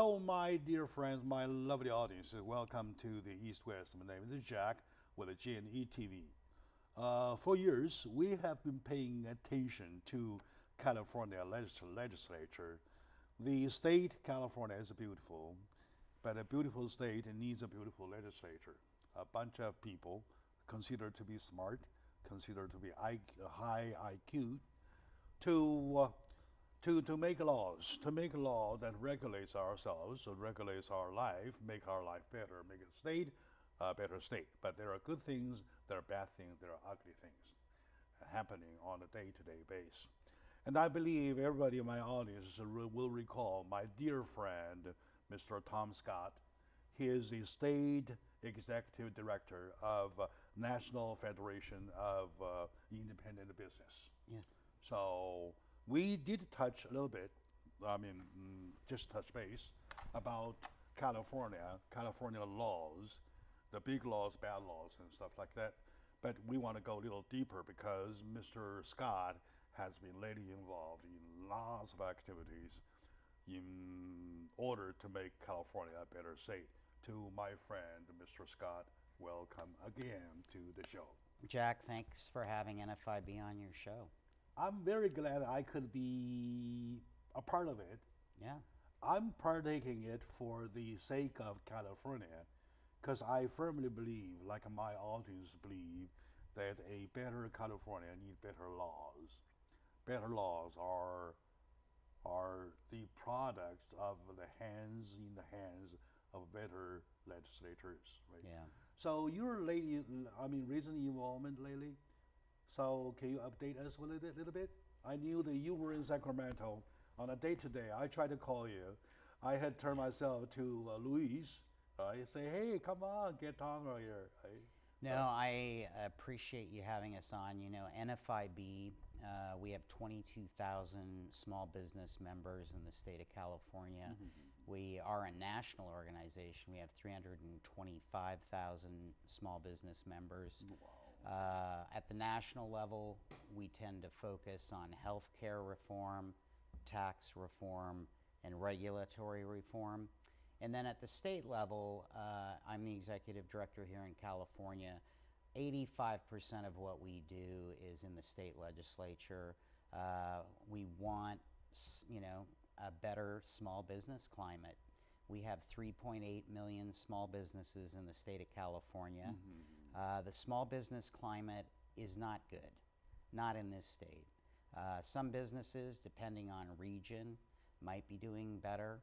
Hello, my dear friends, my lovely audience. Welcome to the East West. My name is Jack with the G&E TV. For years, we have been paying attention to California legislature. The state California is beautiful, but a beautiful state needs a beautiful legislature. A bunch of people considered to be smart, considered to be high IQ, to make laws, to law that regulates ourselves, so regulates our life, make our life better, make a state a better state. But there are good things, there are bad things, there are ugly things happening on a day-to-day basis. And I believe everybody in my audience will recall my dear friend, Mr. Tom Scott. He is the state executive director of National Federation of Independent Business. Yes. So we did touch a little bit, just touch base about California laws, the big laws, bad laws, and stuff like that. But we want to go a little deeper because Mr. Scott has been lately involved in lots of activities in order to make California a better state. To my friend, Mr. Scott, welcome again to the show. Jack, thanks for having NFIB on your show. I'm very glad I could be a part of it. Yeah. I'm partaking it for the sake of California, because I firmly believe, like my audience believe, that a better California needs better laws. Better laws are the products of in the hands of better legislators, right? Yeah. So your recent involvement lately. So can you update us a little bit? I knew that you were in Sacramento on a day-to-day. I tried to call you. I had turned myself to Luis. I say, hey, come on, get Tom right here. No, I appreciate you having us on. You know, NFIB, we have 22,000 small business members in the state of California. Mm-hmm. We are a national organization. We have 325,000 small business members. Wow. At the national level, we tend to focus on healthcare reform, tax reform, and regulatory reform. And then at the state level, I'm the executive director here in California. 85% of what we do is in the state legislature. We want, a better small business climate. We have 3.8 million small businesses in the state of California. Mm-hmm. The small business climate is not good, not in this state. Some businesses, depending on region, might be doing better.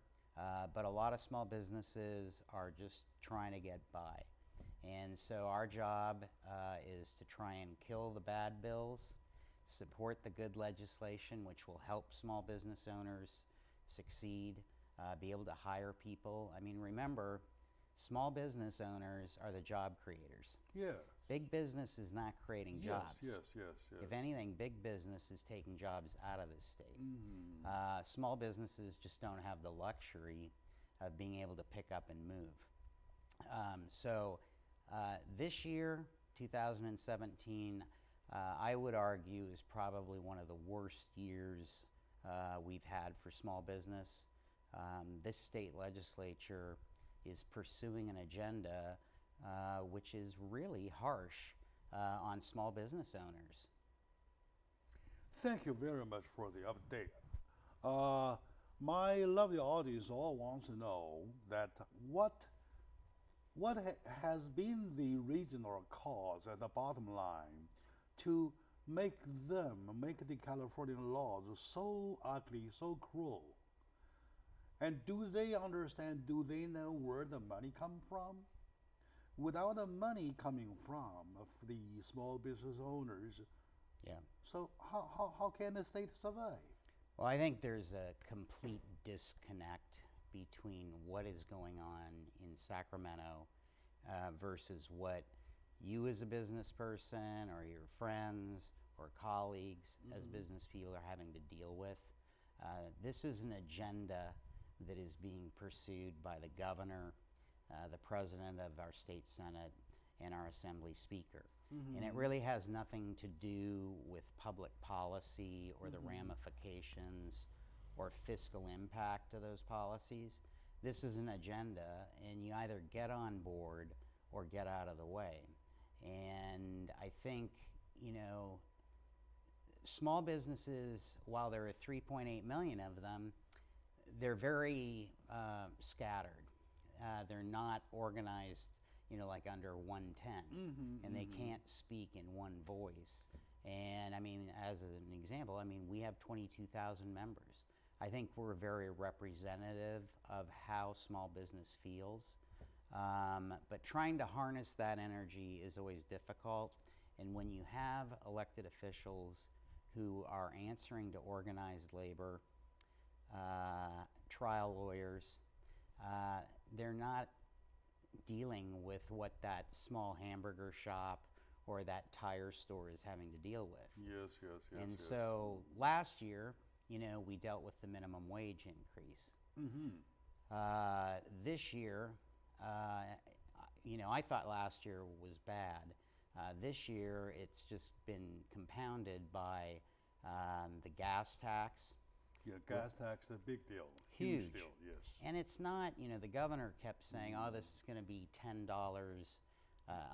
But a lot of small businesses are just trying to get by. And so our job is to try and kill the bad bills, support the good legislation, which will help small business owners succeed, be able to hire people. I mean, remember, small business owners are the job creators. Yeah. Big business is not creating jobs. Yes. If anything, big business is taking jobs out of this state. Mm-hmm. Small businesses just don't have the luxury of being able to pick up and move. This year, 2017, I would argue is probably one of the worst years we've had for small business. This state legislature is pursuing an agenda which is really harsh on small business owners. Thank you very much for the update. My lovely audience all wants to know that what has been the reason or cause at the bottom line to make the Californian laws so ugly, so cruel. And do they understand, do they know where the money comes from? Without the money coming from the small business owners, yeah. So how can the state survive? Well, I think there's a complete disconnect between what is going on in Sacramento versus what you as a business person or your friends or colleagues as business people are having to deal with. This is an agenda that is being pursued by the governor, the president of our state senate, and our assembly speaker. Mm-hmm. And it really has nothing to do with public policy or the ramifications or fiscal impact of those policies. this is an agenda, and you either get on board or get out of the way. And I think, you know, small businesses, while there are 3.8 million of them, they're very scattered. They're not organized, you know, like under one tent, and they can't speak in one voice. And I mean, as an example, I mean, we have 22,000 members. I think we're very representative of how small business feels. But trying to harness that energy is always difficult. And when you have elected officials who are answering to organized labor, trial lawyers, they're not dealing with what that small hamburger shop or that tire store is having to deal with. Yes, yes, yes. And yes. so last year, you know, we dealt with the minimum wage increase. This year, you know, I thought last year was bad. This year, it's just been compounded by the gas tax. Yeah, gas tax is a big deal. Huge deal, yes. And it's not, you know, the governor kept saying, oh, this is going to be $10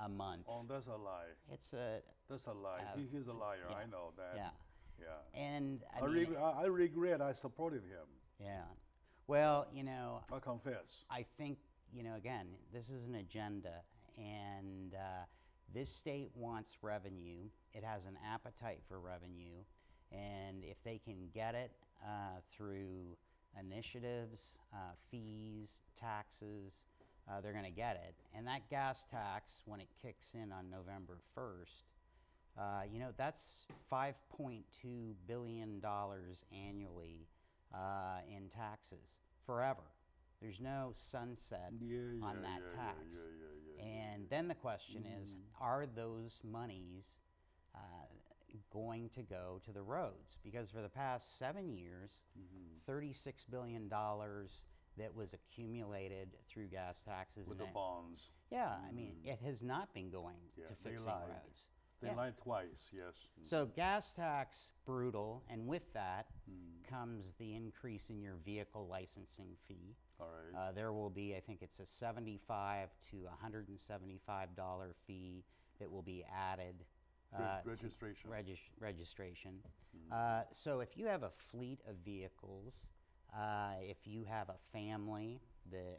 a month. Oh, that's a lie. It's a... That's a lie. He's a liar. Yeah. I know that. Yeah. Yeah. And I regret I supported him. Yeah. Well, you know... I confess. I think, you know, again, this is an agenda, and this state wants revenue. It has an appetite for revenue, and if they can get it through initiatives, fees, taxes, they're going to get it. And that gas tax, when it kicks in on November 1st, you know, that's $5.2 billion annually in taxes forever. There's no sunset on that tax. And then the question is, are those monies going to go to the roads? Because for the past 7 years, $36 billion that was accumulated through gas taxes. With the bonds. Yeah, I mean, it has not been going to fixing roads. They lied twice, yes. So gas tax, brutal, and with that comes the increase in your vehicle licensing fee. All right. There will be, I think it's a $75 to $175 fee that will be added. Registration. Registration. So if you have a fleet of vehicles, if you have a family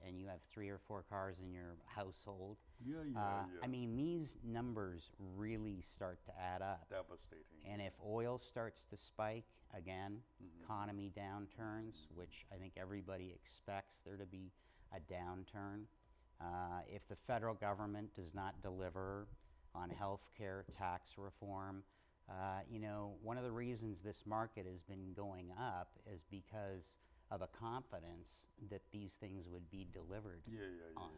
and you have 3 or 4 cars in your household, I mean, these numbers really start to add up. Devastating. And if oil starts to spike again, economy downturns, which I think everybody expects there to be a downturn. If the federal government does not deliver on health care, tax reform, you know, one of the reasons this market has been going up is because of a confidence that these things would be delivered on.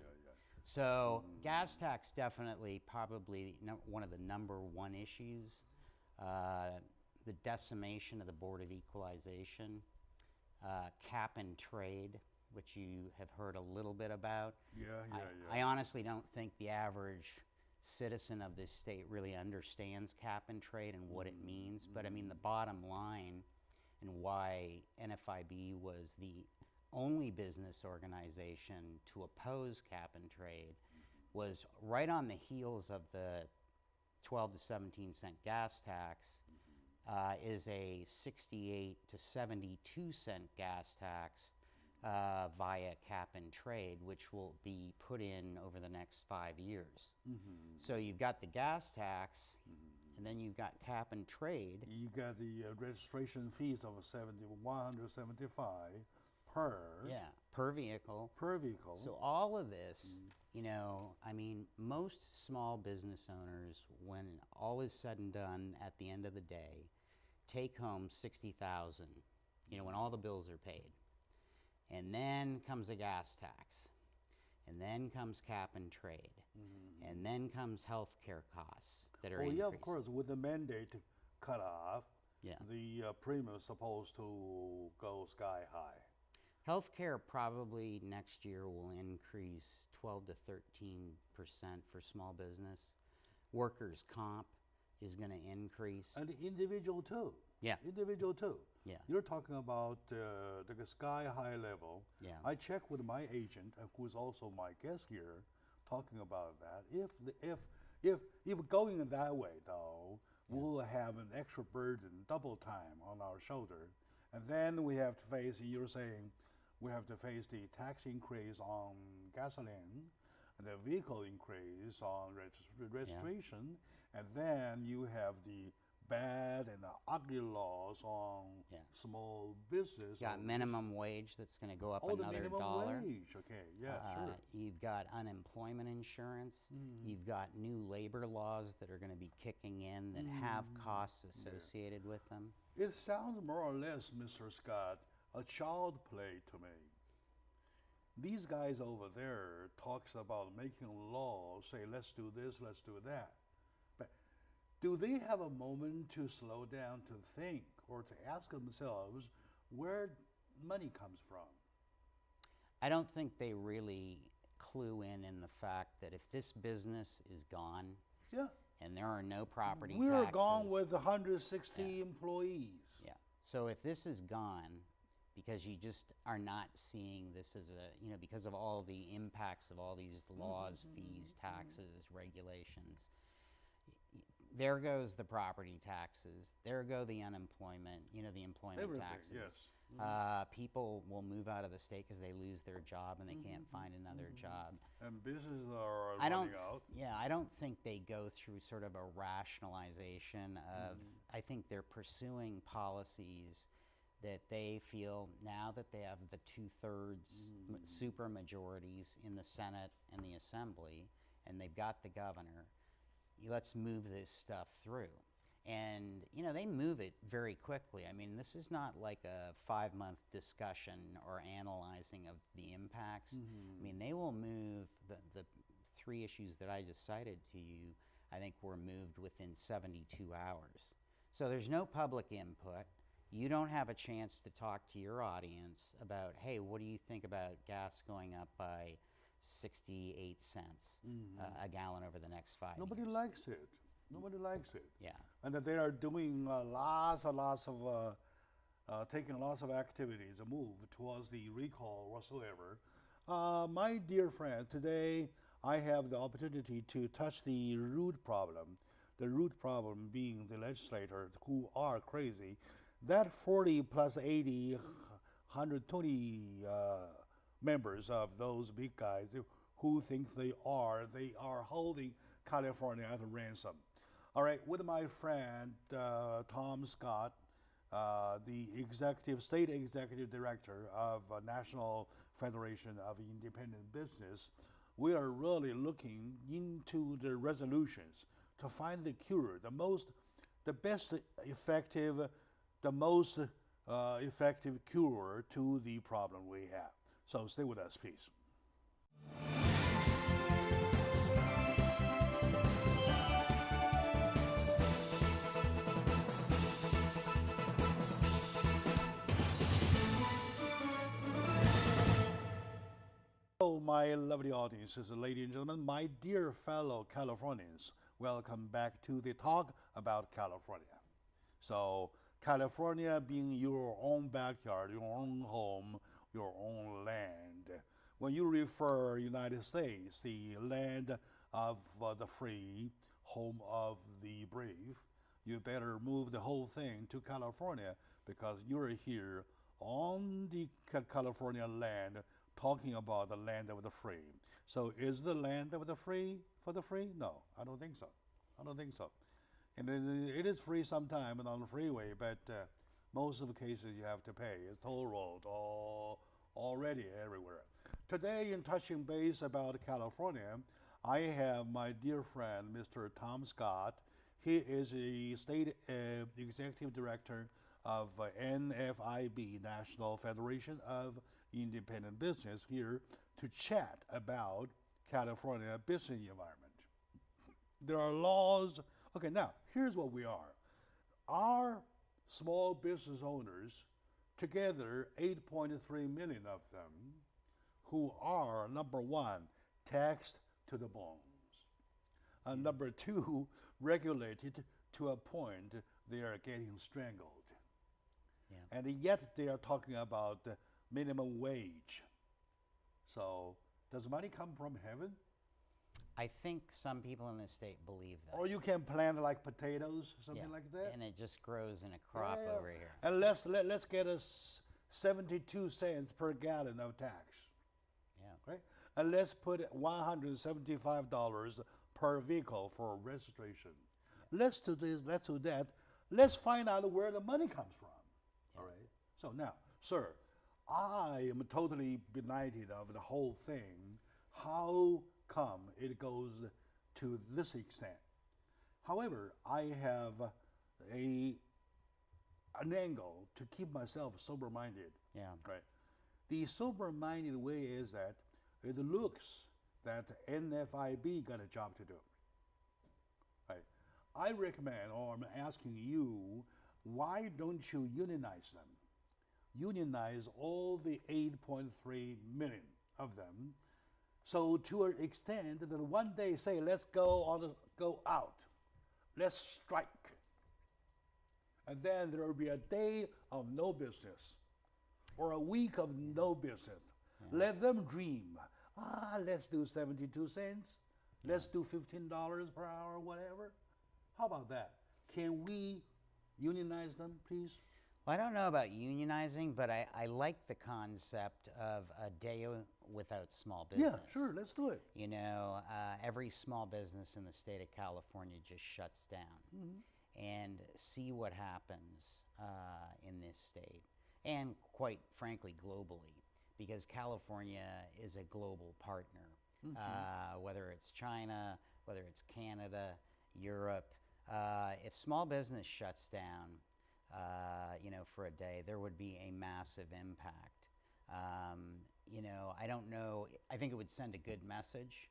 So gas tax definitely probably one of the #1 issues. The decimation of the Board of Equalization, cap and trade, which you have heard a little bit about. I honestly don't think the average citizen of this state really understands cap and trade and what it means. But I mean, the bottom line and why NFIB was the only business organization to oppose cap and trade was right on the heels of the 12 to 17 cent gas tax is a 68 to 72 cent gas tax via cap and trade, which will be put in over the next 5 years. So you've got the gas tax, and then you've got cap and trade. You got the registration fees of $175 per vehicle. Per vehicle. So all of this, you know, I mean, most small business owners, when all is said and done at the end of the day, take home $60,000, you know, when all the bills are paid. And then comes a gas tax. And then comes cap and trade. And then comes health care costs that are increasing. Of course, with the mandate to cut off, the premium is supposed to go sky high. Healthcare probably next year will increase 12 to 13% for small business. Workers' comp, is going to increase. And the individual too. Yeah. Individual too. Yeah. You're talking about the sky high level. Yeah. I checked with my agent, who's also my guest here, talking about that. If going that way though, we'll have an extra burden, double time on our shoulder, and then we have to face. You're saying we have to face the tax increase on gasoline, and the vehicle increase on registration, and then you have the bad and the ugly laws on small business. You got minimum wage that's going to go up another the minimum $1. wage. Okay, yeah, sure. You've got unemployment insurance. You've got new labor laws that are going to be kicking in that have costs associated with them. It sounds more or less, Mr. Scott, a child play to me. These guys over there talks about making laws, say let's do this, let's do that. But do they have a moment to slow down to think or to ask themselves where money comes from? I don't think they really clue in the fact that if this business is gone, and there are no property taxes. We're gone with 160 employees. Yeah. So if this is gone, because you just are not seeing this as a, because of all the impacts of all these laws, fees, taxes, regulations, there goes the property taxes, there go the unemployment, the employment Everything, taxes. yes. People will move out of the state because they lose their job and they can't find another job. And businesses are running out. Yeah, I don't think they go through sort of a rationalization of, I think they're pursuing policies that they feel now that they have the 2/3 super majorities in the Senate and the Assembly, and they've got the governor, let's move this stuff through. And, they move it very quickly. I mean, this is not like a 5-month discussion or analyzing of the impacts. I mean, they will move the 3 issues that I just cited to you, I think were moved within 72 hours. So there's no public input. You don't have a chance to talk to your audience about, hey, what do you think about gas going up by 68 cents a gallon over the next 5 years? Nobody likes it. Nobody likes it. Yeah. And that they are doing lots of taking lots of activities, a move towards the recall whatsoever. My dear friend, today I have the opportunity to touch the root problem. The root problem being the legislators who are crazy. That 40 plus 80, 120 members of those big guys who think they are holding California at ransom. All right, with my friend Tom Scott, the state executive director of National Federation of Independent Business, we are really looking into the resolutions to find the cure, the most effective cure to the problem we have. So stay with us, please. Hello, my lovely audiences, ladies and gentlemen, my dear fellow Californians, welcome back to the talk about California. So, California being your own backyard, your own home, your own land. When you refer United States, the land of the free, home of the brave, you better move the whole thing to California because you're here on the California land talking about the land of the free. So is the land of the free for the free? No, I don't think so. I don't think so. And it is free sometime on the freeway, but most of the cases you have to pay. It's toll road already everywhere. Today, in touching base about California, I have my dear friend, Mr. Tom Scott. He is a state executive director of NFIB, National Federation of Independent Business, here to chat about California business environment. There are laws. Okay, now, here's what we are. Our small business owners, together 8.3 million of them, who are, number one, taxed to the bones. And number two, regulated to a point they are getting strangled. Yeah. And yet they are talking about minimum wage. So does money come from heaven? I think some people in this state believe that. Or you can plant like potatoes, something like that? And it just grows in a crop over here. And let's get us 72 cents per gallon of tax. Yeah. Right? And let's put $175 per vehicle for registration. Yeah. Let's do this, let's do that. Let's find out where the money comes from. Yeah. All right? So now, sir, I am totally benighted of the whole thing. How come it goes to this extent? However, I have an angle to keep myself sober-minded. Yeah. Right. The sober-minded way is that it looks that NFIB got a job to do. Right. I recommend, or I'm asking you, why don't you unionize them? Unionize all the 8.3 million of them. So to an extent that one day say, let's go out, let's strike. And then there will be a day of no business or a week of no business. Yeah. Let them dream. Let's do 72 cents. Let's do $15 per hour, whatever. How about that? Can we unionize them, please? Well, I don't know about unionizing, but I like the concept of a day without small business. Yeah, sure, let's do it. You know, every small business in the state of California just shuts down. Mm-hmm. And see what happens in this state, and quite frankly, globally, because California is a global partner, mm-hmm. Whether it's China, whether it's Canada, Europe. If small business shuts down, you know, for a day, there would be a massive impact. You know, I don't know. I think it would send a good message.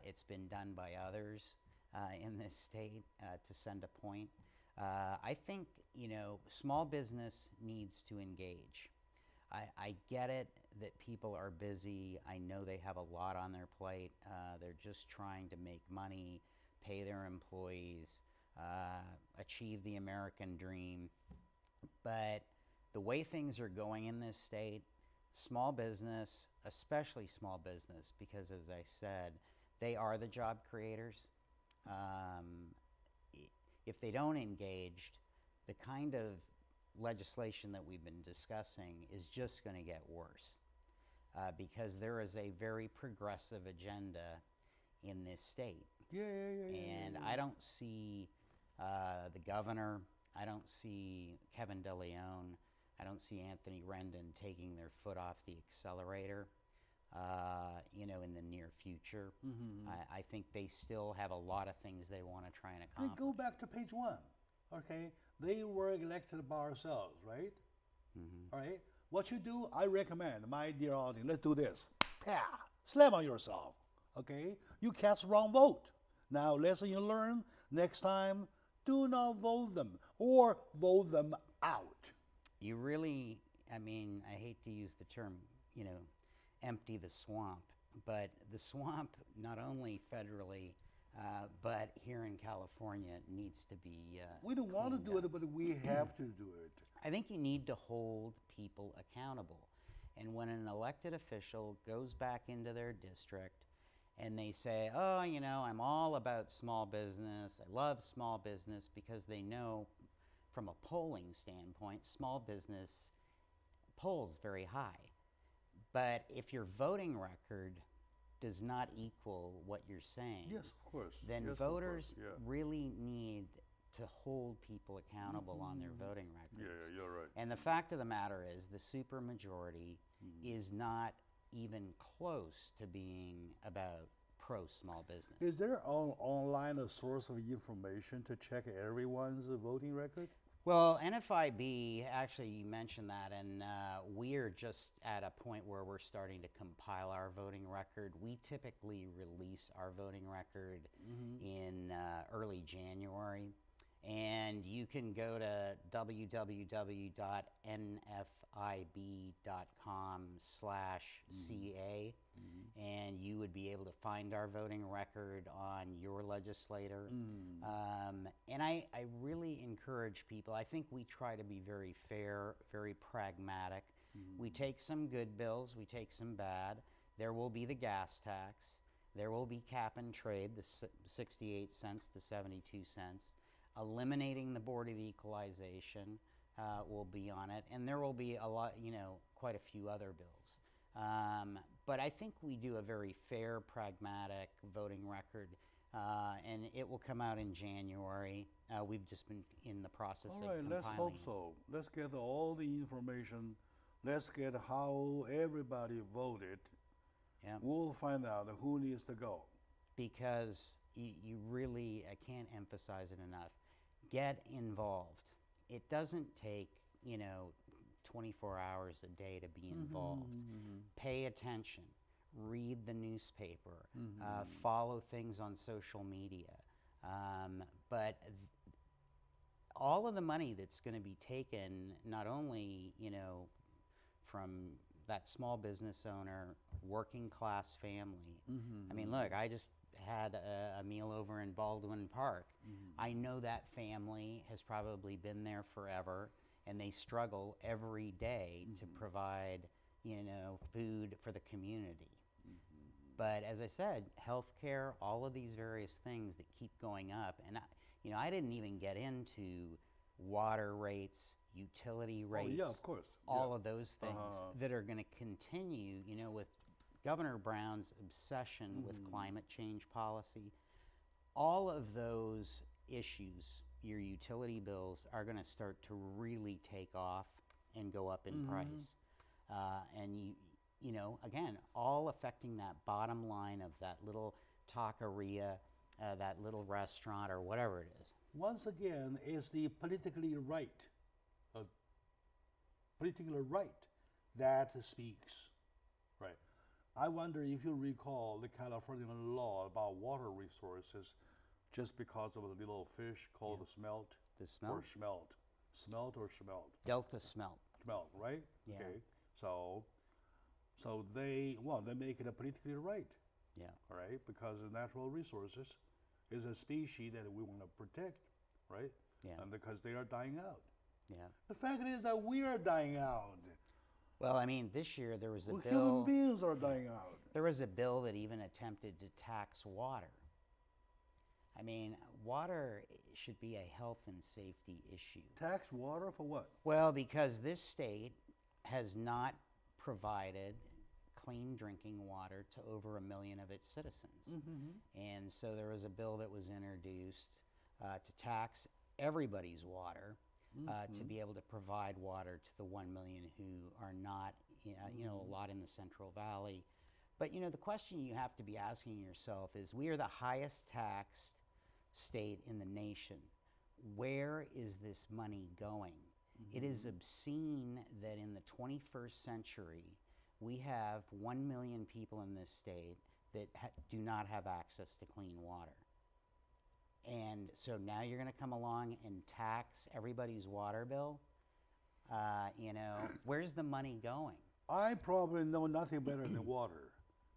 It's been done by others in this state to send a point. I think, you know, small business needs to engage. I get it that people are busy. I know they have a lot on their plate. They're just trying to make money, pay their employees, achieve the American dream. But the way things are going in this state, small business, especially small business, because as I said, they are the job creators. If they don't engage, the kind of legislation that we've been discussing is just going to get worse because there is a very progressive agenda in this state. And I don't see the governor, I don't see Kevin DeLeon, I don't see Anthony Rendon taking their foot off the accelerator. You know, in the near future. Mm-hmm. I think they still have a lot of things they want to try and accomplish. Go back to page 1, okay? They were elected by ourselves, right? Mm-hmm. All right? What you do, I recommend, my dear audience, let's do this. Pah! Slam on yourself, okay? You cast wrong vote. Now, lesson you learn, next time, do not vote them or vote them out. You really, I mean, I hate to use the term, you know, empty the swamp, but the swamp, not only federally, but here in California, needs to be we don't want to do it, but we have to do it. I think you need to hold people accountable. And when an elected official goes back into their district and they say, oh, you know, I'm all about small business, I love small business, because they know from a polling standpoint, small business polls very high. But if your voting record does not equal what you're saying, yes, of course. then voters really need to hold people accountable on their voting records. Yeah, you're right. And the fact of the matter is the supermajority is not even close to being about pro-small business. Is there online a source of information to check everyone's voting record? Well, NFIB, actually you mentioned that, and we're just at a point where we're starting to compile our voting record. We typically release our voting record in early January, and you can go to www.nfib.com/ca, and you would be able to find our voting record on your legislator. And I really encourage people. I think we try to be very fair, very pragmatic. We take some good bills, we take some bad. There will be the gas tax. There will be cap and trade, the 68 cents to 72 cents. Eliminating the Board of Equalization will be on it. And there will be a lot, quite a few other bills. But I think we do a very fair, pragmatic voting record, and it will come out in January. We've just been in the process of compiling. Let's hope so. Let's get all the information. Let's get how everybody voted. Yeah. We'll find out who needs to go. Because you really, I can't emphasize it enough, get involved. It doesn't take, 24 hours a day to be involved. Pay attention, read the newspaper, follow things on social media. But all of the money that's going to be taken, not only, from that small business owner, working class family. I mean, look, I just had a meal over in Baldwin Park. I know that family has probably been there forever, and they struggle every day to provide, food for the community. But as I said, healthcare, all of these various things that keep going up, and I didn't even get into water rates, utility rates, Oh, yeah, of course. all of those things that are going to continue, with Governor Brown's obsession with climate change policy. All of those issues, your utility bills, are going to start to really take off and go up in price. And again, all affecting that bottom line of that little taqueria, that little restaurant, or whatever it is. Once again, it's the politically right that speaks, right? I wonder if you recall the California law about water resources, just because of a little fish called the smelt. The smelt? Or smelt. Smelt or smelt? Delta smelt. Smelt, right? Yeah. Okay. So they make it a politically right. Yeah. All right, because the natural resources is a species that we want to protect, right? Yeah. And because they are dying out. Yeah. The fact is that we are dying out. Well, I mean, this year there was a bill. Human beings are dying out. There was a bill that even attempted to tax water. I mean, water should be a health and safety issue. Tax water for what? Well, because this state has not provided clean drinking water to over 1 million of its citizens. And so there was a bill that was introduced to tax everybody's water to be able to provide water to the 1 million who are not, a lot in the Central Valley. But, the question you have to be asking yourself is, we are the highest taxed state in the nation. Where is this money going? It is obscene that in the 21st century, we have 1 million people in this state that do not have access to clean water. And so now you're going to come along and tax everybody's water bill? Where's the money going? I probably know nothing better than water,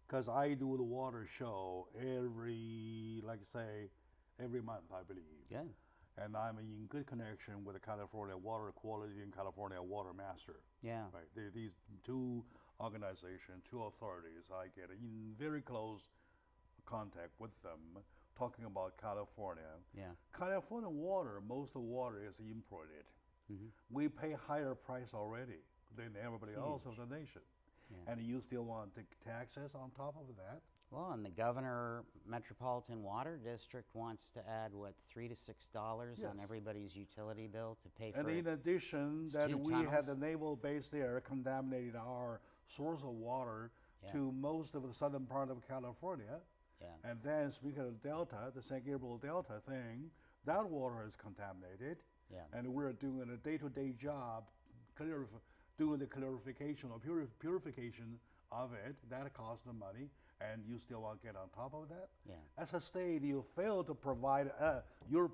because I do the water show every month, I believe. Good. And I'm in good connection with the California Water Quality and California Water Master. Yeah. Right. These two organizations, two authorities, I get in very close contact with them, talking about California. Yeah. California water, most of the water is imported. We pay higher price already than everybody else of the nation. Yeah. And you still want to taxes on top of that? Well, and the Governor Metropolitan Water District wants to add, $3 to $6 on everybody's utility bill to pay for it. And in addition, that we had the naval base there contaminated our source of water to most of the southern part of California. Yeah. And then speaking of Delta, the San Gabriel Delta thing, that water is contaminated. Yeah. And we're doing a day-to-day job, doing the clarification or purification of it. That costs the money, and you still want to get on top of that? Yeah. As a state, you fail to provide your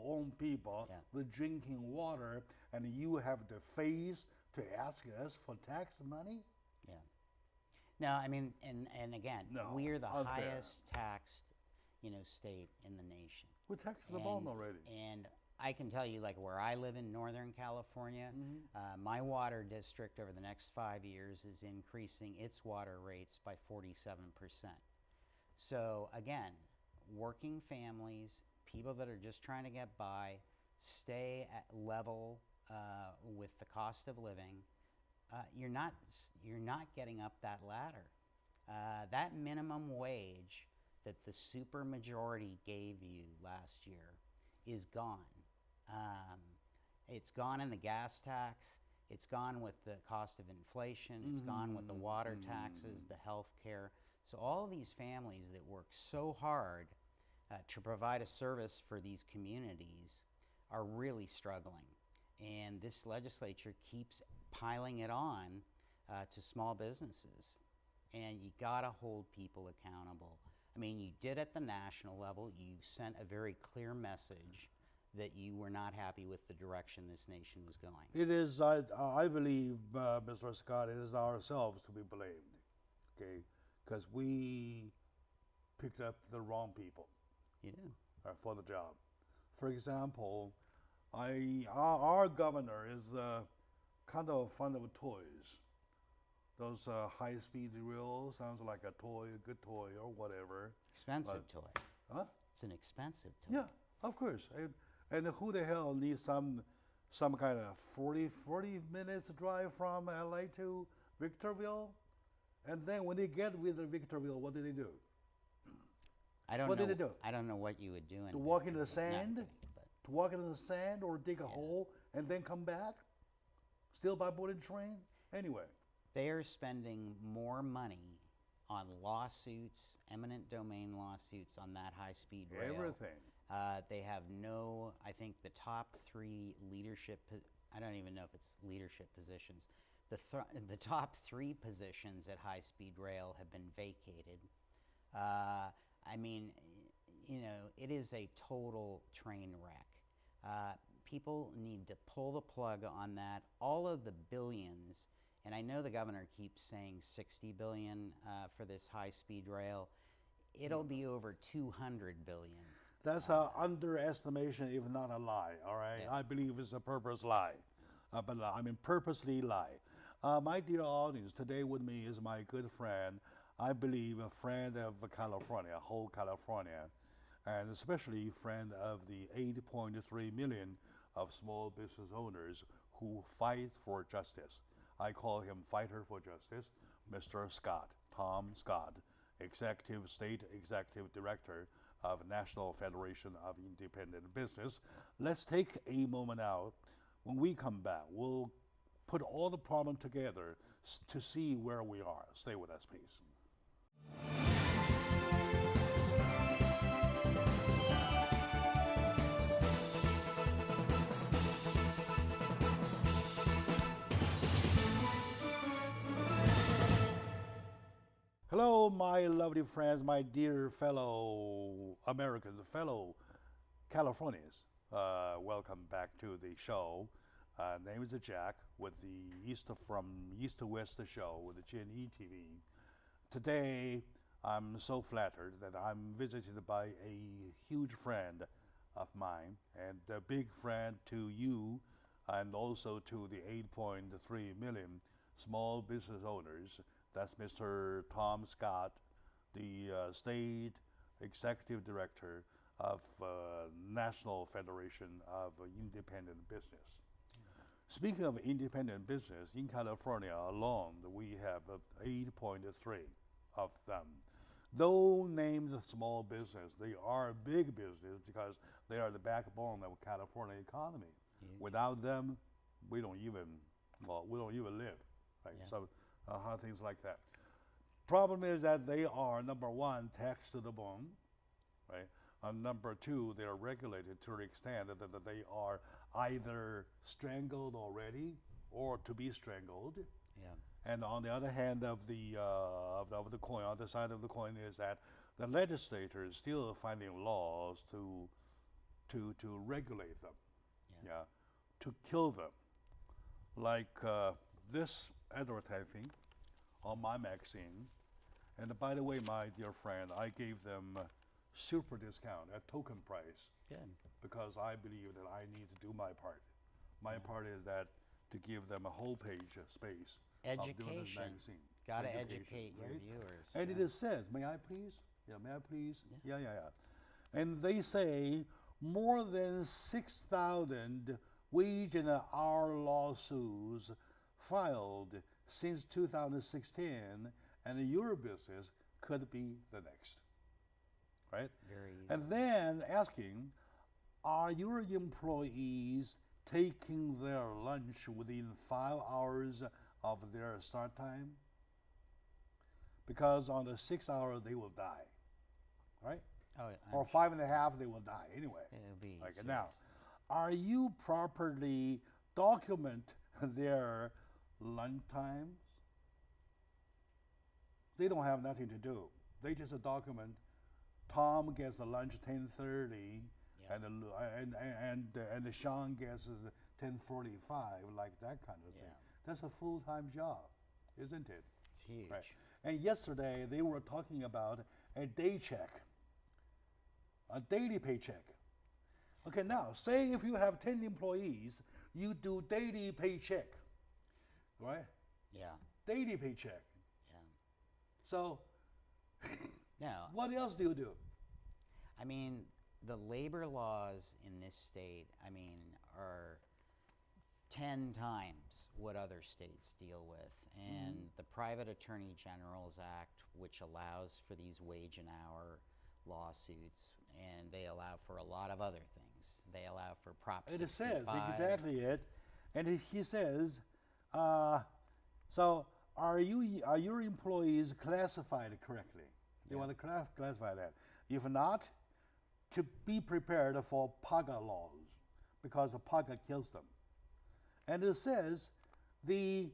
own people, the drinking water, and you have the face to ask us for tax money? Yeah. No, I mean, and again, No, we're the unfair. highest taxed, state in the nation. We taxed the bond already. And I can tell you, like where I live in Northern California, my water district over the next 5 years is increasing its water rates by 47%. So again, working families, people that are just trying to get by, stay at level with the cost of living. You're not getting up that ladder. That minimum wage that the supermajority gave you last year is gone. It's gone in the gas tax. It's gone with the cost of inflation. It's gone with the water taxes, the health care. So all these families that work so hard to provide a service for these communities are really struggling. And this legislature keeps piling it on to small businesses. And you gotta hold people accountable. I mean, you did at the national level. You sent a very clear message that you were not happy with the direction this nation was going. It is, I believe, Mr. Scott, it is ourselves to be blamed, okay? Because we picked up the wrong people. You do. For the job. For example, our governor is kind of fond of toys. Those high-speed rail sounds like a toy, a good toy, or whatever. Expensive toy. Huh? It's an expensive toy. Yeah, of course. And who the hell needs some kind of 40 minutes drive from LA to Victorville? And then when they get with Victorville, what do they do? What did they do? I don't know what you would do. To walk into the sand? To walk into the sand or dig a hole and then come back? Still by boat and train? Anyway. They are spending more money on lawsuits, eminent domain lawsuits on that high-speed rail. Everything. They have I think the top 3 leadership, I don't even know if it's leadership positions. The top 3 positions at high-speed rail have been vacated. I mean, it is a total train wreck. People need to pull the plug on that. All of the billions, and I know the governor keeps saying $60 billion for this high-speed rail. It'll be over $200 billion. That's an underestimation, if not a lie, all right? Yeah. I believe it's a purpose lie, purposely lie. My dear audience, today with me is my good friend, I believe a friend of California, whole California, and especially a friend of the 8.3 million of small business owners who fight for justice. I call him Fighter for Justice, Mr. Scott, Tom Scott, State Executive Director of National Federation of Independent Business. Let's take a moment out. When we come back, we'll put all the problems together to see where we are. Stay with us, please. Hello, my lovely friends, my dear fellow Americans, fellow Californians. Welcome back to the show. Name is Jack with the From East to West show with the G&E TV. Today, I'm so flattered that I'm visited by a huge friend of mine and a big friend to you and also to the 8.3 million small business owners. That's Mr. Tom Scott, the State Executive Director of National Federation of Independent Business. Speaking of independent business, in California alone, we have 8.3 of them. Though named small business, they are big business because they are the backbone of California economy. Without them, we don't even live, right? Yeah. So things like that. Problem is that they are, number one, taxed to the bone, right? Number two, they are regulated to the extent that they are either strangled already or to be strangled. Yeah. And on the other hand of the coin, on the side of the coin is that the legislature is still finding laws to regulate them, to kill them. Like this advertising on my magazine. And by the way, my dear friend, I gave them super discount at token price. Good. Because I believe that I need to do my part. My part is that to give them a whole page space of doing this Education. magazine. Got to Education, educate your right? viewers. And yeah. it says, may I please? Yeah, may I please? Yeah. And they say more than 6,000 wage and hour lawsuits filed since 2016, and your business could be the next, right? Very easy. And then asking, are your employees taking their lunch within 5 hours of their start time? Because on the 6 hour they will die, right? Oh, Or 5.5 they will die anyway. it'll be Like serious. now, are you properly document their lunch times? They don't have nothing to do. They just document. Tom gets a lunch 10:30, Yeah. and Sean gets 10:45, like that kind of thing. Yeah. That's a full-time job, isn't it? It's huge. Right. And yesterday they were talking about a day check, a daily paycheck. Okay, now say if you have 10 employees, you do daily paycheck, right? Yeah. Daily paycheck. Yeah. So No. what else do you do? I mean, the labor laws in this state, I mean, are 10 times what other states deal with. And the Private Attorney General's Act, which allows for these wage and hour lawsuits, and they allow for a lot of other things. They allow for Prop And it 65. says exactly it, and he says, so are your employees classified correctly? They want to classify that. If not, to be prepared for PAGA laws, because the PAGA kills them. And it says, the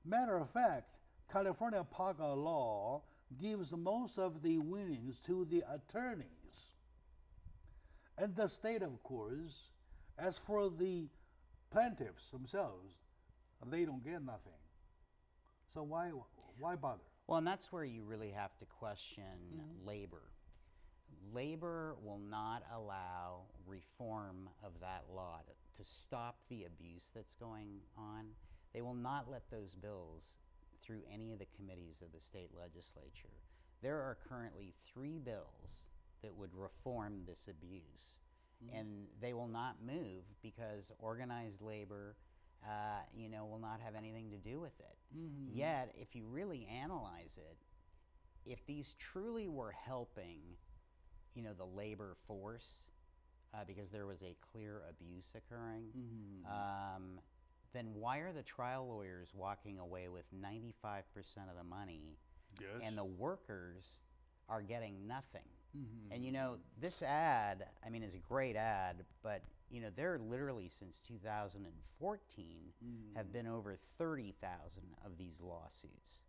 matter of fact, California PAGA law gives most of the winnings to the attorneys. And the state, of course, as for the plaintiffs themselves, they don't get nothing. So why bother? Well, and that's where you really have to question labor. Labor will not allow reform of that law to stop the abuse that's going on. They will not let those bills through any of the committees of the state legislature. There are currently 3 bills that would reform this abuse, and they will not move because organized labor will not have anything to do with it. Yet, if you really analyze it, if these truly were helping, the labor force, because there was a clear abuse occurring, then why are the trial lawyers walking away with 95% of the money, and the workers are getting nothing? And this ad, I mean, is a great ad, but they're literally since 2014 have been over 30,000 of these lawsuits,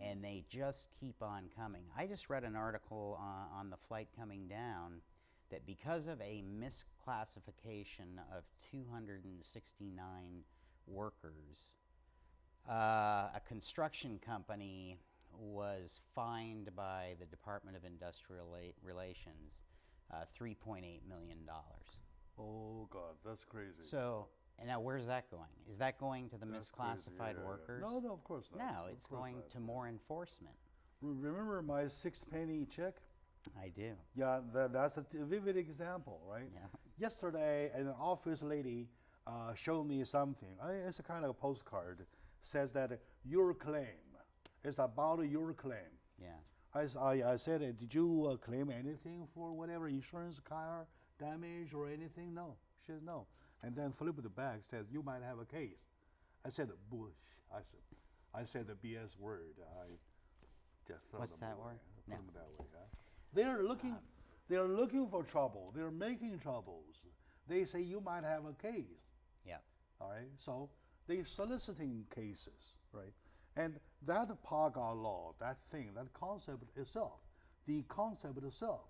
and they just keep on coming. I just read an article on the flight coming down that because of a misclassification of 269 workers, a construction company was fined by the Department of Industrial Relations $3.8 million. Oh God, that's crazy. So, and now where's that going? Is that going to the That's misclassified crazy, yeah. workers? No, of course not. No, Of it's course going not. to more enforcement. Remember my 6-penny check? I do. Yeah, that's a vivid example, right? Yeah. Yesterday, an office lady showed me something. It's a kind of a postcard. Says that your claim. It's about your claim. Yeah. I said, did you claim anything for whatever insurance, car damage or anything? No. She said no. And then flipped the back, says you might have a case. I said bush. I said the BS word. I just throw What's them that away. word? Put No. them that way. Huh? They're looking for trouble. They're making troubles. They say you might have a case. Yeah. All right. So they're soliciting cases, right? And that PAGA law, that thing, that concept itself, the concept itself,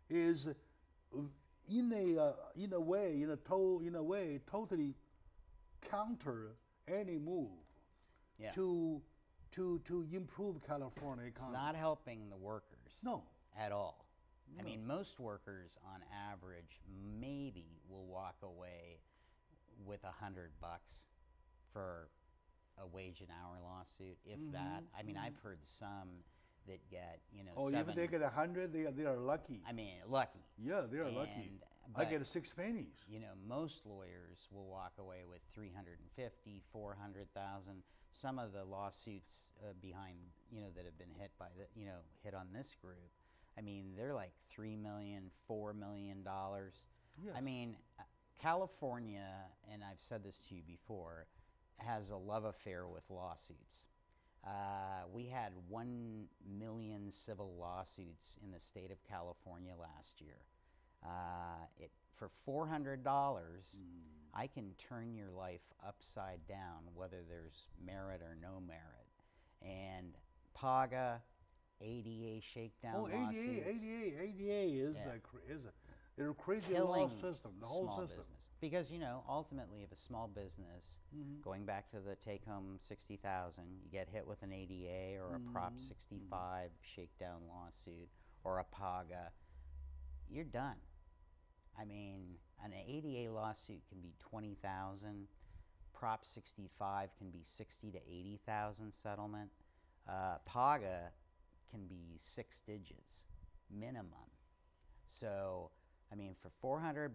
is in a way totally counter any move Yeah. to to improve California economy. It's not helping the workers. No. At all. No. I mean, most workers on average maybe will walk away with $100 for a wage and hour lawsuit, if that. I mean, I've heard some that get, If they get 100, they are lucky. I mean, lucky. Yeah, they are lucky. I get 6 pennies. Most lawyers will walk away with 350, 400,000. Some of the lawsuits behind, that have been hit by hit on this group, I mean, they're like $3 million, $4 million. Yes. I mean, California, and I've said this to you before, has a love affair with lawsuits. We had 1 million civil lawsuits in the state of California last year. For $400, I can turn your life upside down, whether there's merit or no merit. And PAGA, ADA shakedown lawsuits. ADA is a crazy law system, the whole system. Business. Because, ultimately, if a small business, going back to the take-home $60,000, you get hit with an ADA or a Prop 65 shakedown lawsuit or a PAGA, you're done. I mean, an ADA lawsuit can be $20,000. Prop 65 can be $60,000 to $80,000 settlement. PAGA can be 6 digits minimum. So, I mean, for $400,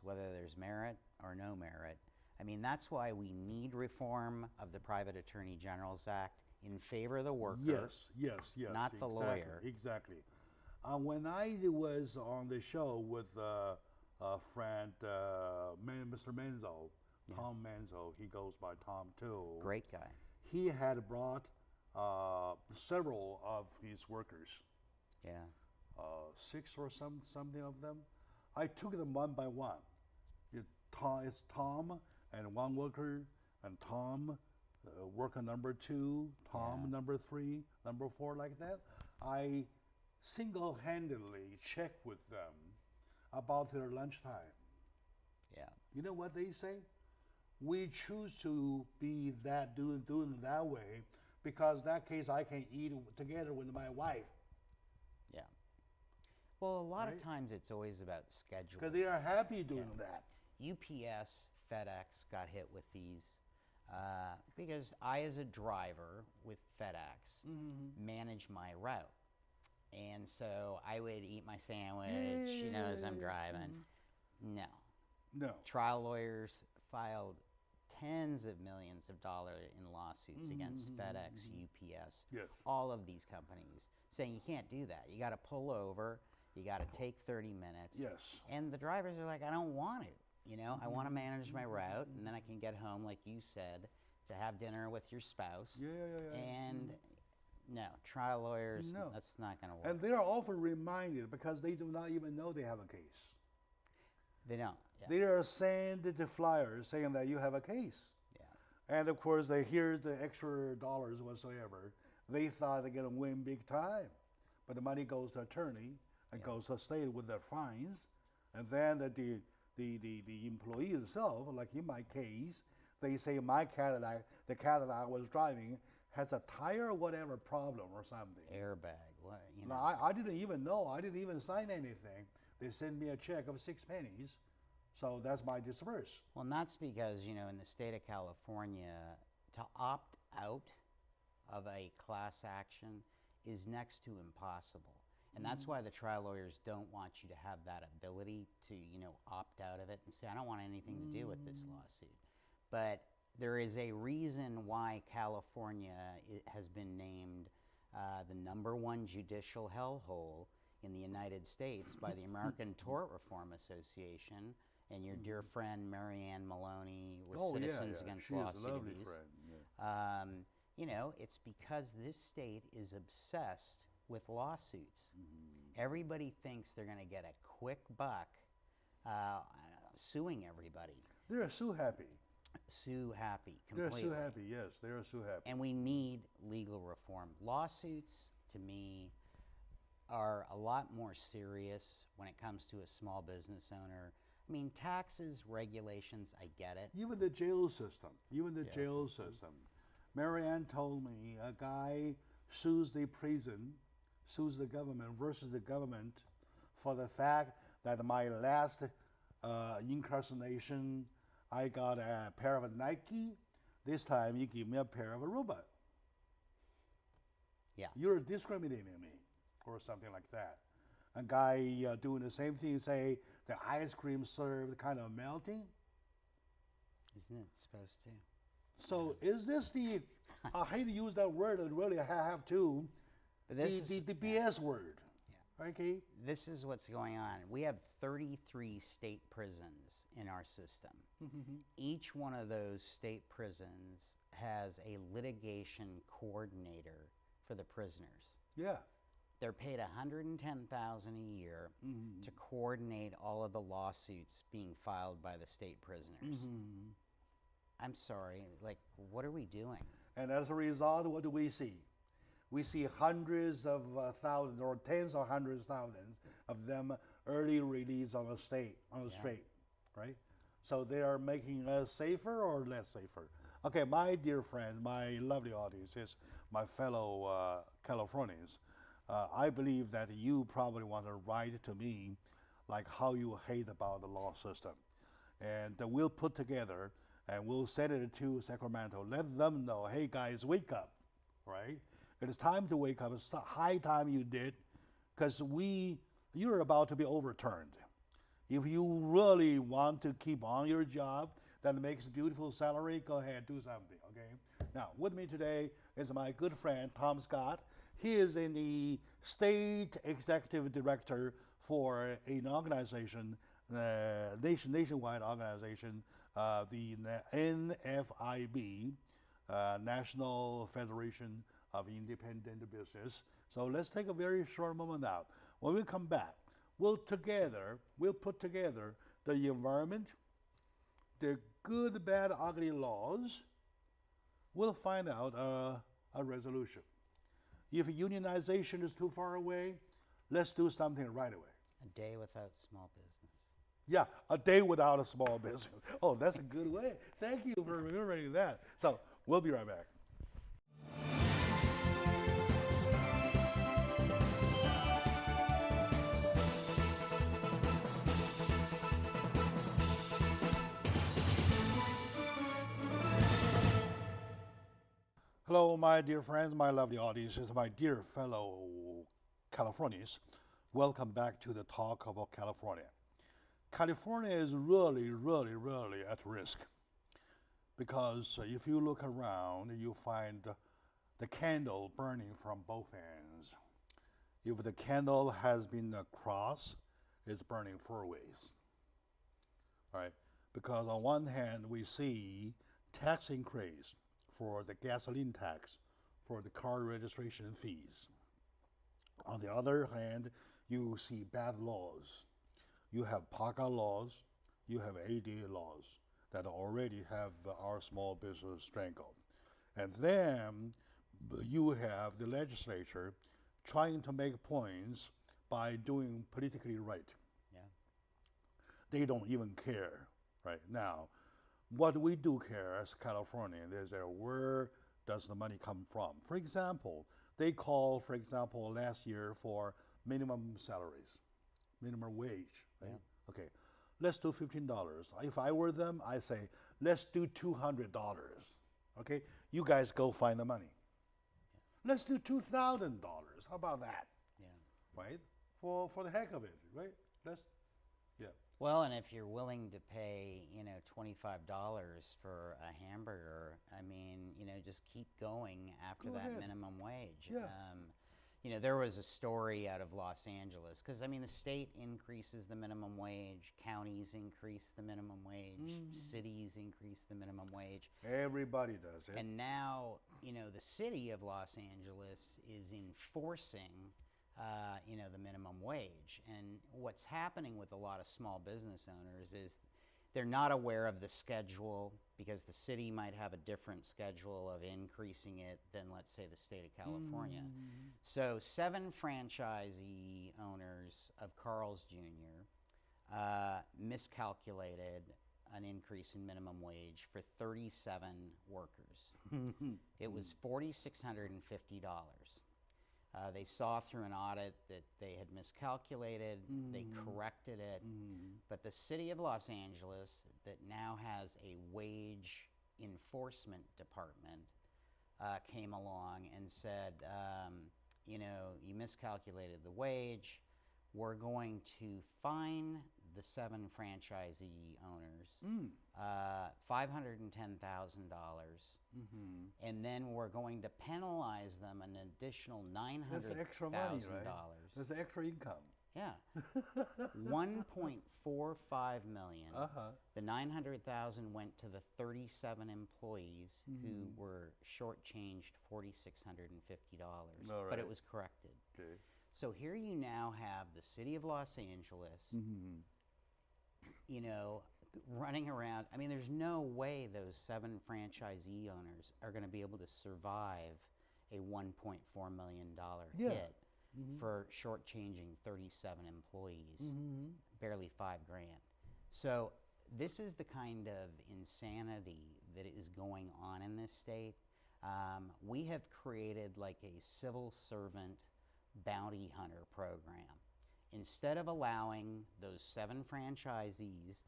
whether there's merit or no merit, I mean, that's why we need reform of the Private Attorney General's Act in favor of the worker. Yes. Not the lawyer. Exactly. When I was on the show with friend, Mr. Menzo, Tom Menzo, he goes by Tom too. Great guy. He had brought several of his workers. Yeah. 6 or something of them. I took them one by one. It's Tom and one worker, and Tom, worker number 2, Tom number 3, number 4, like that. I single-handedly check with them about their lunchtime. Yeah. You know what they say? We choose to be doing that way because in that case I can eat together with my wife. Yeah. Well, a lot of times it's always about schedule. Because they are happy doing that. UPS, FedEx got hit with these because I, as a driver with FedEx, manage my route. And so I would eat my sandwich, as I'm driving. No. Trial lawyers filed tens of millions of dollars in lawsuits against FedEx, UPS, all of these companies, saying you can't do that. You got to pull over. You got to take 30 minutes. Yes. And the drivers are like, I don't want it. I want to manage my route, and then I can get home, like you said, to have dinner with your spouse. And no, trial lawyers, that's not going to work. And they are often reminded because they do not even know they have a case. They don't. They are sent the flyers saying that you have a case. And of course, they hear the extra dollars whatsoever. They thought they're going to win big time. But the money goes to attorney and goes to state with their fines. And then the employee itself, like in my case, they say my Cadillac, the Cadillac I was driving, has a tire or whatever problem or something. Airbag, what? No, I didn't even know. I didn't even sign anything. They sent me a check of 6 pennies. So that's my disperse. Well, and that's because, in the state of California, to opt out of a class action is next to impossible. And that's why the trial lawyers don't want you to have that ability to, opt out of it and say, I don't want anything to do with this lawsuit. But there is a reason why California has been named the #1 judicial hellhole in the United States by the American Tort Reform Association and your dear friend Marianne Maloney with Citizens Against Lawsuit Abuse. It's because this state is obsessed with lawsuits. Everybody thinks they're going to get a quick buck suing everybody. They're sue happy. Sue happy, completely. They're sue happy, yes. They're sue happy. And we need legal reform. Lawsuits, to me, are a lot more serious when it comes to a small business owner. I mean, taxes, regulations, I get it. Even the jail system. Marianne told me a guy sues the prison, sues the government versus the government for the fact that my last incarceration, I got a pair of Nike. This time you give me a pair of a robot. Yeah. You're discriminating me, or something like that. A guy doing the same thing, say the ice cream served kind of melting. Isn't it supposed to? So is this the, I hate to use that word, I really have to, the BS word. Yeah. Okay. This is what's going on. We have 33 state prisons in our system. Mm-hmm. Each one of those state prisons has a litigation coordinator for the prisoners. Yeah. They're paid $110,000 a year to coordinate all of the lawsuits being filed by the state prisoners. I'm sorry, like, what are we doing? And as a result, what do we see? We see hundreds of thousands or tens of hundreds of thousands of them early release on the street, right? So they are making us safer or less safer? Okay, my dear friend, my lovely audience, is my fellow Californians. I believe that you probably want to write to me like how you hate about the law system. And we'll put together and we'll send it to Sacramento. Let them know, hey guys, wake up, right? It is time to wake up. It's high time you did, because you're about to be overturned. If you really want to keep on your job that makes a beautiful salary, go ahead, do something, okay? Now, with me today is my good friend, Tom Scott. He is in the state executive director for an organization, nationwide organization, the NFIB, National Federation of Independent Business. So let's take a very short moment now. When we come back, we'll put together the environment, the good, bad, ugly laws. We'll find out a resolution. If unionization is too far away, let's do something right away. A day without small business. Yeah, a day without a small business. Oh, that's a good way. Thank you for remembering that. So we'll be right back. Hello, my dear friends, my lovely audiences, my dear fellow Californians. Welcome back to the talk about California. California is really, really, really at risk, because if you look around, you find the candle burning from both ends. If the candle has been a cross, it's burning 4 ways, right? Because on one hand, we see tax increase for the gasoline tax, for the car registration fees. On the other hand, you see bad laws. You have PACA laws, you have ADA laws that already have our small business strangled. And then you have the legislature trying to make points by doing politically right. Yeah. They don't even care right now. What we do care as Californians is where does the money come from? For example, they called, for example, last year for minimum salaries, minimum wage, right? Yeah. Okay, let's do $15. If I were them, I say, let's do $200. Okay, you guys go find the money. Yeah. Let's do $2,000. How about that? Yeah. Right? For the heck of it, right? Yeah. Well, and if you're willing to pay, $25 for a hamburger, I mean, just keep going after Go that ahead. minimum wage. Yeah. There was a story out of Los Angeles, because, I mean, the state increases the minimum wage, counties increase the minimum wage, cities increase the minimum wage. Everybody does it. And now, the city of Los Angeles is enforcing the minimum wage. And what's happening with a lot of small business owners is they're not aware of the schedule, because the city might have a different schedule of increasing it than, let's say, the state of California. So 7 franchisee owners of Carl's Jr. Miscalculated an increase in minimum wage for 37 workers. It was $4,650. They saw through an audit that they had miscalculated, they corrected it, but the city of Los Angeles, that now has a wage enforcement department, came along and said, you know, you miscalculated the wage, we're going to fine the 7 franchisee owners $510,000, and then we're going to penalize them an additional $900,000. That's extra money, right? That's extra income. Yeah, 1.45 million. The 900,000 went to the 37 employees who were shortchanged $4,650, but it was corrected. Okay. So here you now have the city of Los Angeles, you know, running around. I mean, there's no way those 7 franchisee owners are going to be able to survive a $1.4 million hit for shortchanging 37 employees, barely $5 grand. So this is the kind of insanity that is going on in this state. We have created like a civil servant bounty hunter program. Instead of allowing those 7 franchisees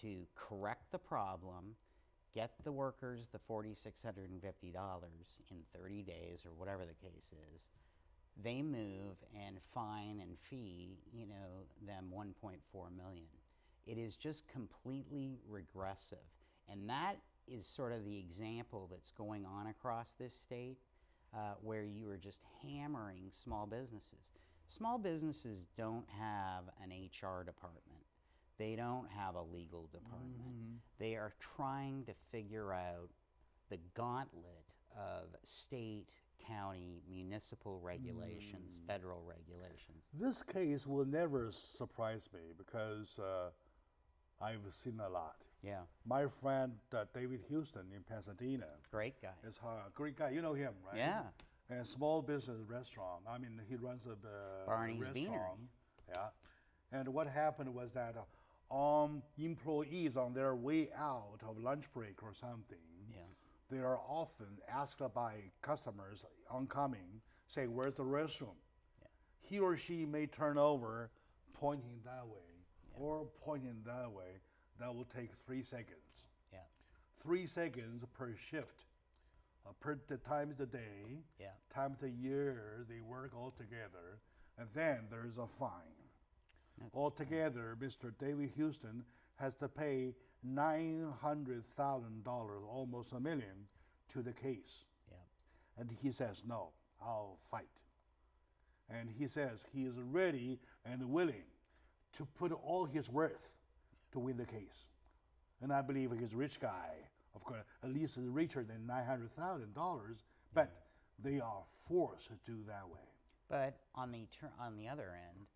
to correct the problem, get the workers the $4,650 in 30 days or whatever the case is, they move and fine and fee, you know, them $1.4 million. It is just completely regressive. And that is sort of the example that's going on across this state, where you are just hammering small businesses. Small businesses don't have an HR department. They don't have a legal department. They are trying to figure out the gauntlet of state, county, municipal regulations, federal regulations. This case will never surprise me because I've seen a lot. Yeah. My friend David Houston in Pasadena. Great guy. Is a great guy. You know him, right? Yeah. And small business restaurant. I mean, he runs a Barney's restaurant. Beanery. Yeah. And what happened was that employees on their way out of lunch break or something, they are often asked by customers oncoming, say, where's the restroom? He or she may turn over pointing that way or pointing that way. That will take 3 seconds. 3 seconds per shift, per the times the day, times the year they work all together, and then there's a fine. Altogether, Mr. David Houston has to pay $900,000, almost $1 million, to the case. And he says, no, I'll fight. And he says he is ready and willing to put all his worth to win the case. And I believe he's a rich guy, of course, at least is richer than $900,000, but they are forced to do that way. But on the other end,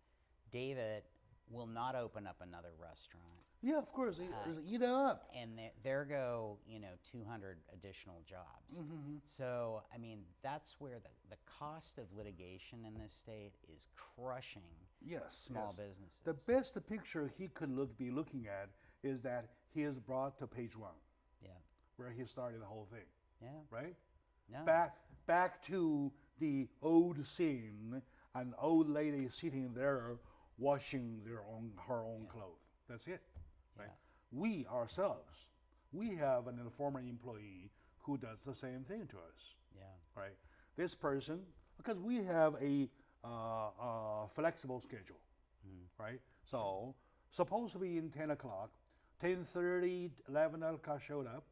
David will not open up another restaurant. Yeah, of course, eat it up. And there go, you know, 200 additional jobs. So, I mean, that's where the cost of litigation in this state is crushing small businesses. The best picture he could be looking at is that he is brought to page 1, where he started the whole thing. Right? Back to the old scene, an old lady sitting there washing her own clothes. That's it. Right? We ourselves, we have an former employee who does the same thing to us. Right? This person, because we have a flexible schedule. Right? So supposed to be in 10 o'clock, 10:30, 11 o'clock showed up,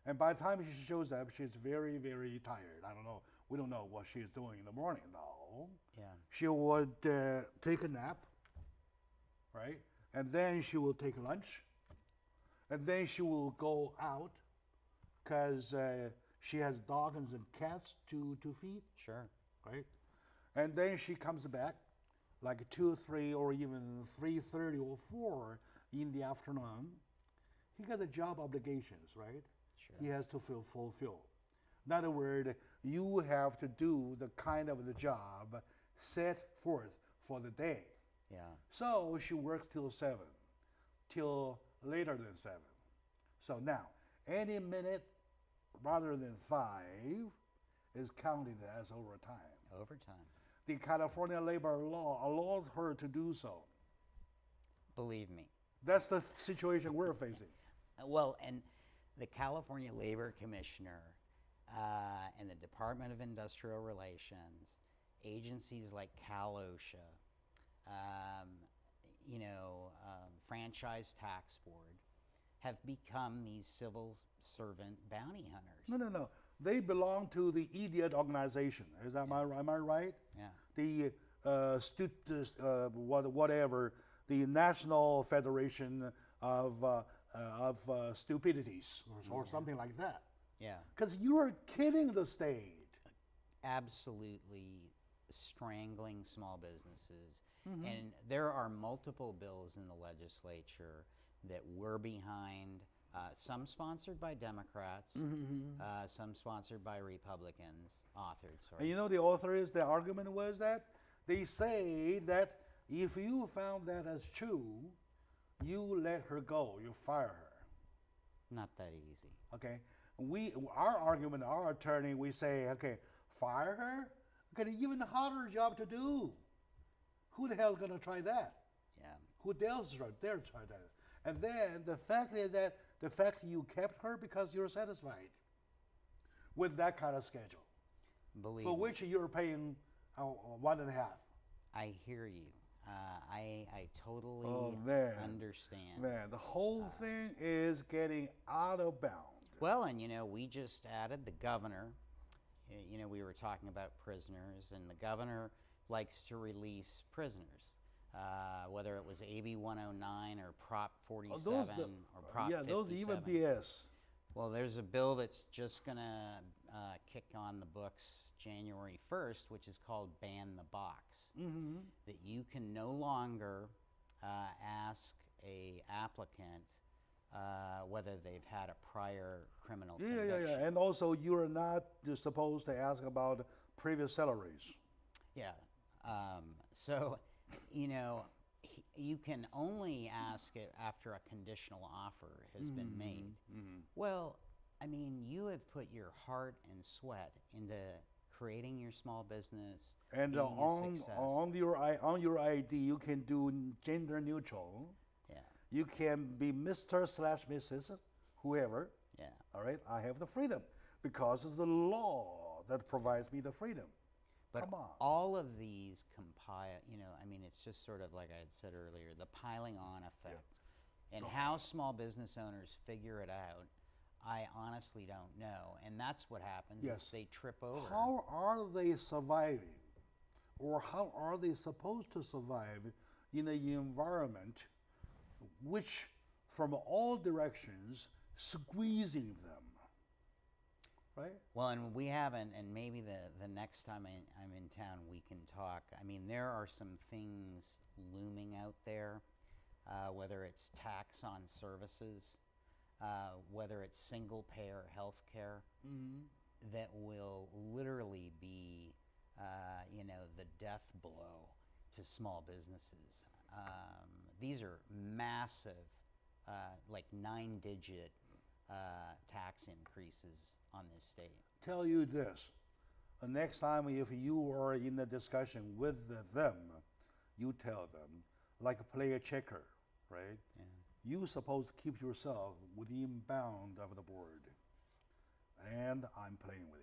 and by the time she shows up, she's very, very tired. I don't know. We don't know what she's doing in the morning though. She would take a nap, right? And then she will take lunch, and then she will go out because she has dogs and cats to feed. Right? And then she comes back like 2, 3, or even 3:30 or 4 in the afternoon. He got the job obligations, right? He has to fulfill. In other words, you have to do the kind of the job set forth for the day. So she works till 7, till later than 7. So now, any minute rather than 5 is counted as overtime. Overtime. The California labor law allows her to do so. Believe me. That's the situation we're facing. Well, and the California Labor Commissioner and the Department of Industrial Relations, agencies like CalOSHA, Franchise Tax Board, have become these civil servant bounty hunters. No. They belong to the idiot organization. Am I right? Yeah. The whatever, the National Federation of Stupidities or something like that. Yeah. Because you are killing the state. Absolutely strangling small businesses. And there are multiple bills in the legislature that we're behind, some sponsored by Democrats, some sponsored by Republicans, authored. Sorry. And you know the authors, the argument was that they say that if you found that as true, you let her go, you fire her. Not that easy. Okay, our argument, our attorney, we say, okay, fire her? Okay, even harder job to do. Who the hell is going to try that? Yeah. Who else dare try that? And then the fact is that the fact you kept her because you're satisfied with that kind of schedule. Believe for me. which you're paying 1.5. I hear you. I totally understand. Man, the whole thing is getting out of bounds. Well, and we just added the governor. We were talking about prisoners, and the governor likes to release prisoners, whether it was AB 109 or Prop 47 or Prop 57. Yeah, those even BS. Well, there's a bill that's just going to kick on the books January 1st, which is called Ban the Box. That you can no longer ask a applicant whether they've had a prior criminal conviction. Yeah. And also, you're not supposed to ask about previous salaries. Yeah. So, you can only ask it after a conditional offer has been made. Well, I mean, you have put your heart and sweat into creating your small business, and on your ID, you can do gender neutral. Yeah. You can be Mr./Mrs. whoever. Yeah. All right. I have the freedom because it's the law that provides me the freedom. But come on. All of these compile, it's just sort of like I had said earlier, the piling on effect. Yeah. And how small business owners figure it out, I honestly don't know. And that's what happens is they trip over. How are they surviving? Or how are they supposed to survive in an environment which, from all directions, squeezing them? Right? Well, and we haven't, and maybe the next time I'm in town we can talk. I mean, there are some things looming out there, whether it's tax on services, whether it's single-payer health care, that will literally be, the death blow to small businesses. These are massive, like 9-digit tax increases on this state. Tell you this, the next time if you are in a discussion with them, you tell them, like play a checker, right? Yeah. You're supposed to keep yourself within bound of the board. And I'm playing with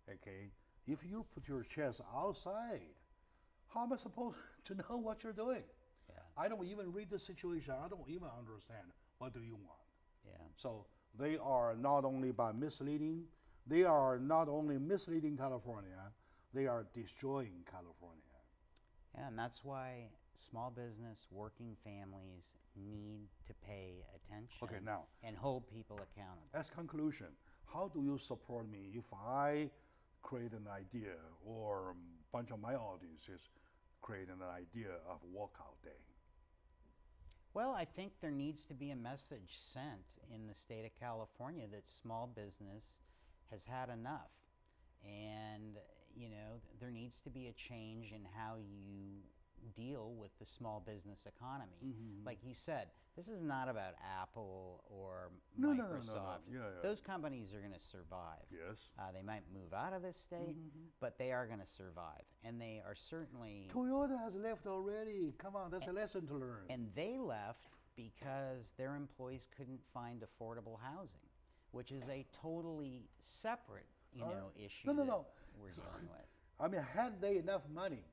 you. Okay? If you put your chess outside, how am I supposed to know what you're doing? Yeah. I don't even read the situation. I don't even understand what do you want. Yeah. So they are not only misleading California, they are destroying California. Yeah, and that's why small business, working families need to pay attention. Okay, now. And hold people accountable. As conclusion, how do you support me if I create an idea or a bunch of my audiences create an idea of walkout day? Well, I think there needs to be a message sent in the state of California that small business has had enough. And, there needs to be a change in how you deal with the small business economy. Like you said, this is not about Apple or Microsoft. No. Those companies are going to survive. Yes. They might move out of this state, but they are going to survive. And they are certainly... Toyota has left already. Come on, that's a lesson to learn. And they left because their employees couldn't find affordable housing, which is a totally separate, issue that we're dealing with. I mean, had they enough money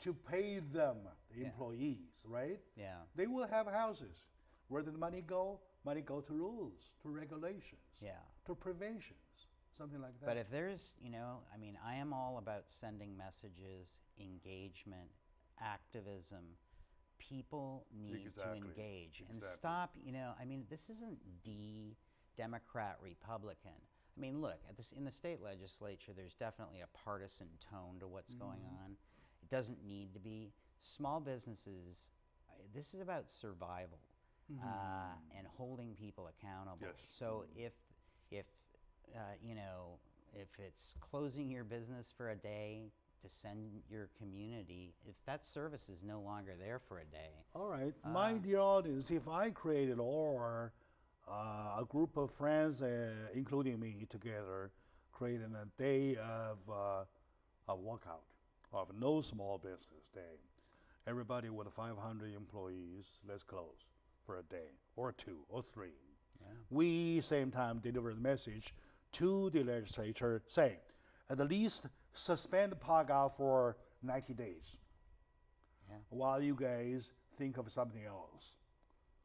to pay them, the employees, right? Yeah. They will have houses. Where did the money go? Money go to rules, to regulations, to preventions, something like that. But if there's, I am all about sending messages, engagement, activism. People need to engage and stop, this isn't Democrat, Republican. I mean, look, in the state legislature, there's definitely a partisan tone to what's going on. It doesn't need to be. Small businesses, this is about survival and holding people accountable. Yes. So if it's closing your business for a day to send your community, if that service is no longer there for a day. All right, my dear audience, if I created or a group of friends, including me, together, creating a day of a walkout of no small business day, everybody with 500 employees, let's close for a day or 2 or 3. Yeah. We same time deliver the message to the legislature, say, at least suspend the park out for 90 days while you guys think of something else.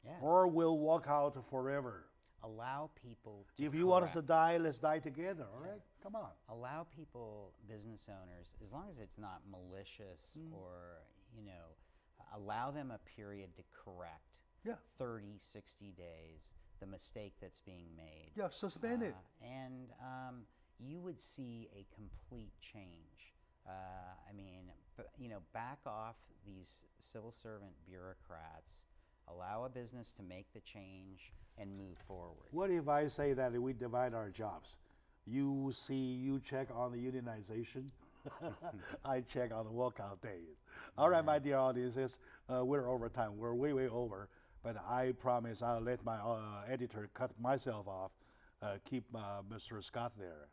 Yeah. Or we'll walk out forever. Allow people to If you want us to die, let's die together, all right? Come on. Allow people, business owners, as long as it's not malicious or, allow them a period to correct 30, 60 days, the mistake that's being made. Yeah, suspend it. And you would see a complete change. Back off these civil servant bureaucrats, allow a business to make the change and move forward. What if I say that we divide our jobs? You check on the unionization, I check on the walkout days. All right, my dear audiences, we're over time. We're way over, but I promise I'll let my editor cut myself off. Keep Mr. Scott there.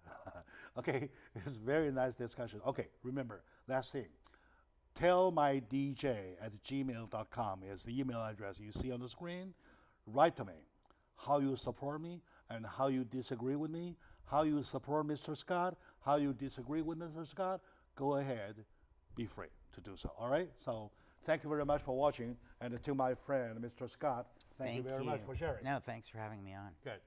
Okay, it's a very nice discussion. Okay, remember, last thing. tellmydj@gmail.com is the email address you see on the screen. Write to me how you support me and how you disagree with me, how you support Mr. Scott, how you disagree with Mr. Scott. Go ahead, be free to do so, all right? So thank you very much for watching, and to my friend, Mr. Scott, thank you very much for sharing. No, thanks for having me on. Good.